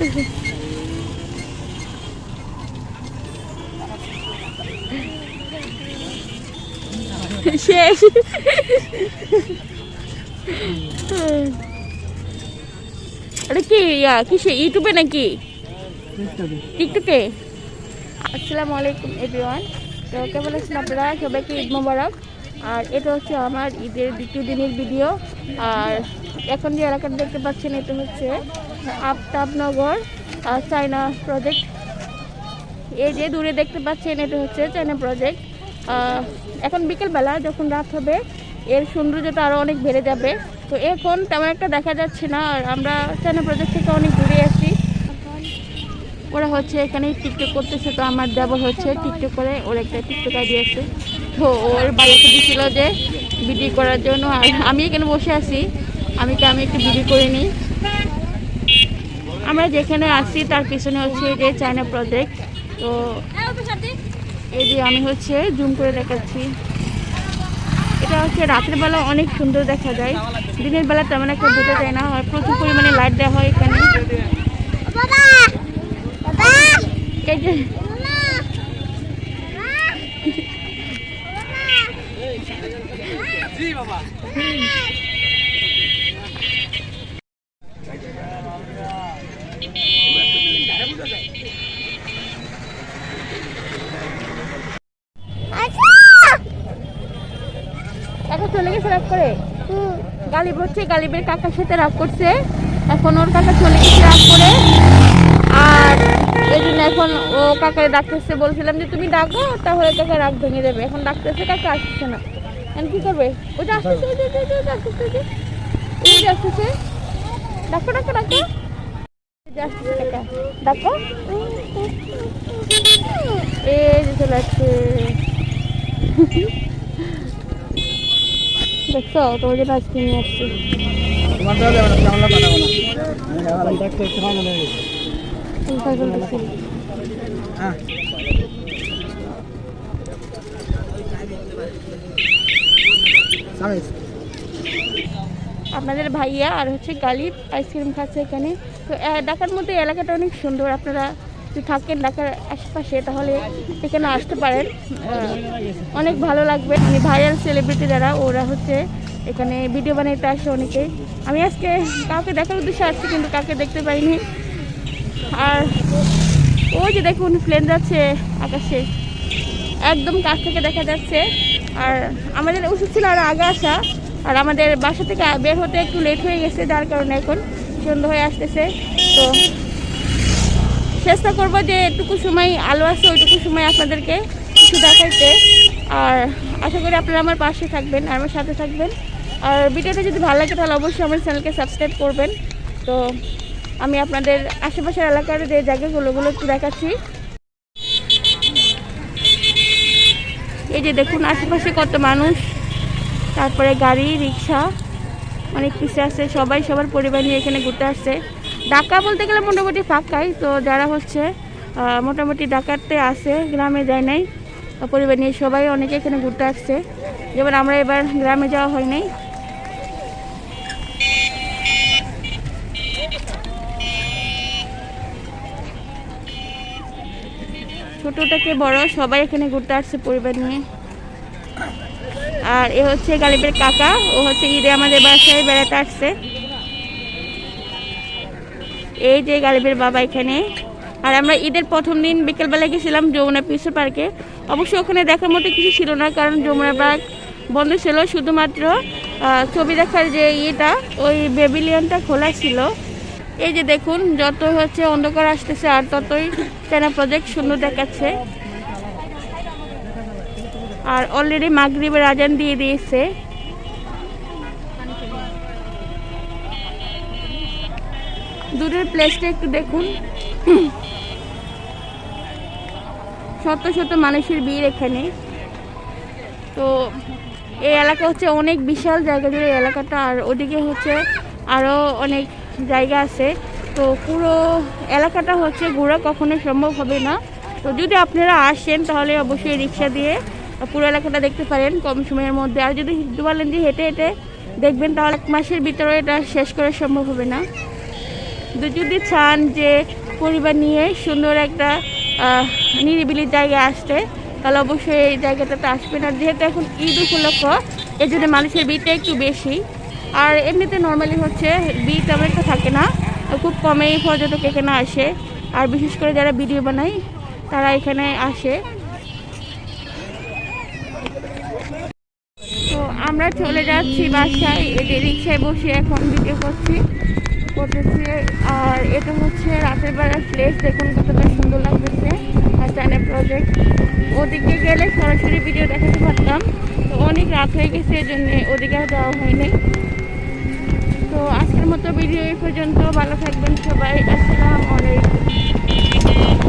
করতেছে। শেষ। এটা কি কিসে ইউটিউবে নাকি টিকটকে? আসসালামু আলাইকুম এভরিওয়ান। তো কেমন আছেন আপনারা? সবাইকে ঈদ মোবারক। আর এটা হচ্ছে আমার ঈদের দ্বিতীয় দিনের ভিডিও। আর এখন যে এলাকাটা দেখতে পাচ্ছেন এটা হচ্ছে আফতাবনগর চায়না প্রজেক্ট। এই যে দূরে দেখতে পাচ্ছেন এটা হচ্ছে চায়না প্রজেক্ট। এখন বিকেলবেলা যখন রাত হবে এর সৌন্দর্যটা আরও অনেক বেড়ে যাবে। তো এখন তেমন একটা দেখা যাচ্ছে না। আর আমরা চায়না প্রজেক্ট থেকে অনেক দূরে আছি। ওরা হচ্ছে এখানে টিকটক করতেছে। তো আমার দেবর হচ্ছে টিকটক করে, ওর একটা টিকটক আইডি আছে। তো ওর বাড়িতে দিয়েছিল যে ভিডিও করার জন্য। আর আমি এখানে বসে আছি, আমি একটু ভিডিও করে নিই। আমরা যেখানে আসছি তার পিছনে হচ্ছে যে চায়না প্রজেক্ট। তো এই যে আমি হচ্ছে জুম করে দেখাচ্ছি। এটা হচ্ছে রাতের বেলা অনেক সুন্দর দেখা যায়, দিনের বেলা তেমন একটা বোঝা যায় না। আর প্রচুর পরিমাণে লাইট দেওয়া হয় এখানে। এই যে কাকা চলে গেছে রাগ করে। গালিব হচ্ছে গালিবের কাকার সাথে রাগ করছে। এখন ওর কাকা চলে গেছে রাগ করে। আর এই জন্য এখন ও কাকারে ডাকতেছে। বলছিলাম যে তুমি ডাকো, তাহলে কাকা রাগ ভেঙে যাবে। এখন ডাকতেছে, কাকা আসতেছে না। এখন কি করবে? ওটা আসতেছে, আসতেছে। ডাকো ডাকো ডাকো, আসতেছে কাকা, ডাকো। এই যে চলে আসছে। দেখছো, তোমার জন্য আইসক্রিম নিয়ে আসছি। আপনাদের ভাইয়া আর হচ্ছে গালিব আইসক্রিম খাচ্ছে এখানে। তো ঢাকার মধ্যে এলাকাটা অনেক সুন্দর। আপনারা যদি থাকেন ঢাকার আশেপাশে তাহলে এখানে আসতে পারেন, অনেক ভালো লাগবে। মানে ভাইরাল সেলিব্রিটি যারা, ওরা হচ্ছে এখানে ভিডিও বানাইতে আসে অনেকে। আমি আজকে কাউকে দেখার উদ্দেশ্যে আসছি, কিন্তু কাউকে দেখতে পাইনি। আর ওই যে দেখুন প্লেন যাচ্ছে আকাশে, একদম কাছ থেকে দেখা যাচ্ছে। আর আমাদের উচিত ছিল আরও আগে আসা। আর আমাদের বাসা থেকে বের হতে একটু লেট হয়ে গেছে, যার কারণে এখন সন্ধ্যা হয়ে আসতেছে। তো চেষ্টা করবো যে এটুকু সময় আলো আছে ওইটুকু সময় আপনাদেরকে কিছু দেখাইতে। আর আশা করি আপনারা আমার পাশে থাকবেন আর আমার সাথে থাকবেন। আর ভিডিওটা যদি ভালো লাগে তাহলে অবশ্যই আমার চ্যানেলকে সাবস্ক্রাইব করবেন। তো আমি আপনাদের আশেপাশের এলাকার যে জায়গাগুলোগুলো একটু দেখাচ্ছি। এই যে দেখুন আশেপাশে কত মানুষ, তারপরে গাড়ি রিক্সা অনেক কিছু আছে। সবাই সবার পরিবার নিয়ে এখানে ঘুরতে আসছে। ঢাকা বলতে গেলে মোটামুটি ফাঁকাই। তো যারা হচ্ছে মোটামুটি ঢাকাতে আছে, গ্রামে যায় নাই, পরিবার নিয়ে সবাই অনেকে এখানে ঘুরতে আসছে। যেমন আমরা এবার গ্রামে যাওয়া হয় নাই। ছোট থেকে বড় সবাই এখানে ঘুরতে আসছে পরিবার নিয়ে। আর এ হচ্ছে গালিবের কাকা, ও হচ্ছে ঈদে আমাদের বাসায় বেড়াতে আসছে। এই যে গালিবের বাবা এখানে। আর আমরা ঈদের প্রথম দিন বিকেলবেলা গেছিলাম যমুনা পিসের পার্কে। অবশ্য ওখানে দেখার মতো কিছু ছিল না, কারণ যমুনা পার্ক বন্ধ ছিল। শুধুমাত্র ছবি দেখার যে ইয়েটা, ওই প্যাভিলিয়নটা খোলা ছিল। এই যে দেখুন যত হচ্ছে অন্ধকার আসতেছে আর ততই চায়না প্রজেক্ট সুন্দর দেখাচ্ছে। আর অলরেডি মাগরিবের আজান দিয়ে দিয়েছে। দূরের প্লেসটা একটু দেখুন, শত শত মানুষের ভিড় এখানে। তো এই এলাকা হচ্ছে অনেক বিশাল জায়গা জুড়ে এলাকাটা। আর ওদিকে হচ্ছে আরও অনেক জায়গা আছে। তো পুরো এলাকাটা হচ্ছে ঘোরা কখনো সম্ভব হবে না। তো যদি আপনারা আসেন তাহলে অবশ্যই রিক্সা দিয়ে পুরো এলাকাটা দেখতে পারেন কম সময়ের মধ্যে। আর যদি বলেন যে হেঁটে হেঁটে দেখবেন তাহলে এক মাসের ভিতরে এটা শেষ করা সম্ভব হবে না। তো যদি চান যে পরিবার নিয়ে সুন্দর একটা নিরিবিলি জায়গায় আসতে, তাহলে অবশ্যই এই জায়গাটাতে আসবেন। আর যেহেতু এখন ঈদ উপলক্ষ, এই জন্য মানুষের ভিড়টা একটু বেশি। আর এমনিতে নর্মালি হচ্ছে ভিড় তেমন একটা থাকে না, খুব কমেই পর্যটক এখানে আসে। আর বিশেষ করে যারা ভিডিও বানায় তারা এখানে আসে। তো আমরা চলে যাচ্ছি বাসায়, এটি রিক্সায় বসে এখন ভিডিও করতেছি। আর এটা হচ্ছে রাতের বেলার প্লেস, দেখুন কতটা সুন্দর লাগতেছে। আর চায়না প্রজেক্ট, ওদিকে গেলে সরাসরি ভিডিও দেখাতে পারতাম, তো অনেক রাত হয়ে গেছে, এই জন্যে ওদিকে আর যাওয়া হয়নি। তো আজকের মতো ভিডিও এই পর্যন্ত। ভালো থাকবেন সবাই, আসসালামু আলাইকুম।